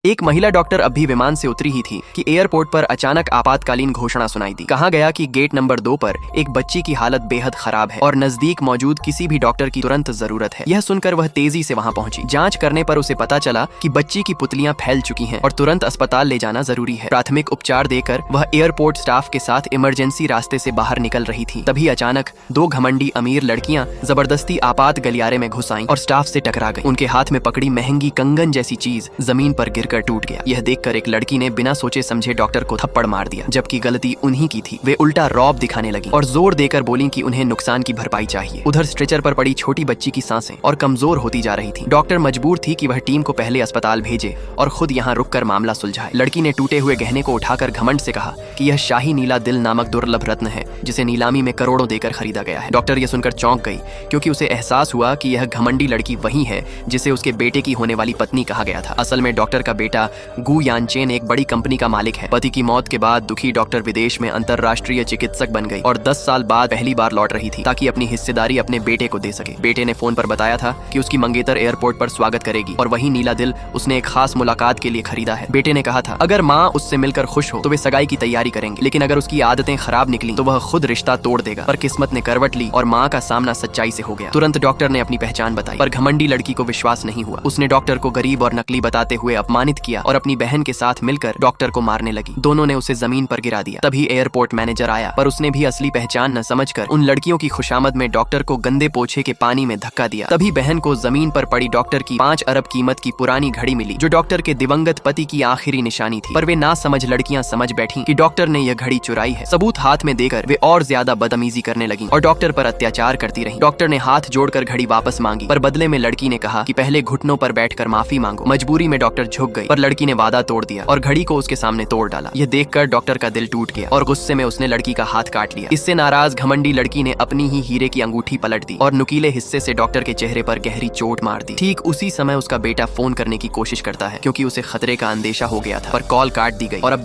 एक महिला डॉक्टर अब भी विमान से उतरी ही थी कि एयरपोर्ट पर अचानक आपातकालीन घोषणा सुनाई दी। कहा गया कि गेट नंबर 2 पर एक बच्ची की हालत बेहद खराब है और नजदीक मौजूद किसी भी डॉक्टर की तुरंत जरूरत है। यह सुनकर वह तेजी से वहां पहुंची। जांच करने पर उसे पता चला कि बच्ची की पुतलियां फैल चुकी हैं और तुरंत अस्पताल ले जाना जरूरी है। प्राथमिक उपचार देकर वह एयरपोर्ट स्टाफ के साथ इमरजेंसी रास्ते से बाहर निकल रही थी। तभी अचानक दो घमंडी अमीर लड़कियां जबरदस्ती आपात गलियारे में घुस आईं और स्टाफ से टकरा गईं। उनके हाथ में पकड़ी महंगी कंगन जैसी चीज जमीन पर गिरकर टूट गया। यह देखकर एक लड़की ने बिना सोचे समझे डॉक्टर को थप्पड़ मार दिया, जबकि गलती उन्हीं की थी। वे उल्टा रौब दिखाने लगी और जोर देकर बोली कि उन्हें नुकसान की भरपाई चाहिए। उधर स्ट्रेचर पर पड़ी छोटी बच्ची की सांसें और कमजोर होती जा रही थी। डॉक्टर मजबूर थी कि वह टीम को पहले अस्पताल भेजे और खुद यहाँ रुककर मामला सुलझाए। लड़की ने टूटे हुए गहने को उठाकर घमंड से कहा कि यह शाही नीला दिल नामक दुर्लभ रत्न है, जिसे नीलामी में करोड़ों देकर खरीदा गया है। डॉक्टर यह सुनकर चौंक गई, क्योंकि उसे एहसास हुआ कि यह घमंडी लड़की वही है जिसे उसके बेटे की होने वाली पत्नी कहा गया था। असल में डॉक्टर का बेटा गु यानचेन एक बड़ी कंपनी का मालिक है। पति की मौत के बाद दुखी डॉक्टर विदेश में अंतरराष्ट्रीय चिकित्सक बन गई और 10 साल बाद पहली बार लौट रही थी ताकि अपनी हिस्सेदारी अपने बेटे को दे सके। बेटे ने फोन पर बताया था कि उसकी मंगेतर एयरपोर्ट पर स्वागत करेगी और वही नीला दिल उसने एक खास मुलाकात के लिए खरीदा है। बेटे ने कहा था अगर माँ उससे मिलकर खुश हो तो वे सगाई की तैयारी करेंगे, लेकिन अगर उसकी आदतें खराब निकली तो वह खुद रिश्ता तोड़ देगा। पर किस्मत ने करवट ली और माँ का सामना सच्चाई से हो गया। तुरंत डॉक्टर ने अपनी पहचान बताई, पर घमंडी लड़की को विश्वास नहीं हुआ। उसने डॉक्टर को गरीब और नकली बताते हुए अपमानित किया और अपनी बहन के साथ मिलकर डॉक्टर को मारने लगी। दोनों ने उसे जमीन पर गिरा दिया। तभी एयरपोर्ट मैनेजर आया, पर उसने भी असली पहचान न समझकर उन लड़कियों की खुशामद में डॉक्टर को गंदे पोछे के पानी में धक्का दिया। तभी बहन को जमीन पर पड़ी डॉक्टर की 5 अरब कीमत की पुरानी घड़ी मिली, जो डॉक्टर के दिवंगत पति की आखिरी निशानी थी। पर वे ना समझ लड़कियां समझ बैठी कि डॉक्टर ने यह घड़ी चुराई है। सबूत हाथ में देकर वे और ज्यादा बदतमीजी करने लगी और डॉक्टर पर अत्याचार करती रही। डॉक्टर ने हाथ जोड़कर घड़ी वापस मांगी, पर बदले में लड़की ने कहा कि पहले घुटनों पर बैठकर माफी मांगो। मजबूरी में डॉक्टर झुक गई, पर लड़की ने वादा तोड़ दिया और घड़ी को उसके सामने तोड़ डाला। यह देखकर डॉक्टर का दिल टूट गया और गुस्से में उसने लड़की का हाथ काट लिया। इससे नाराज घमंडी लड़की ने अपनी ही हीरे की अंगूठी पलट दी और नुकीले हिस्से से डॉक्टर के चेहरे पर गहरी चोट मार दी। ठीक उसी समय उसका बेटा फोन करने की कोशिश करता है, क्योंकि उसे खतरे का अंदेशा हो गया था, पर कॉल काट दी गई और अब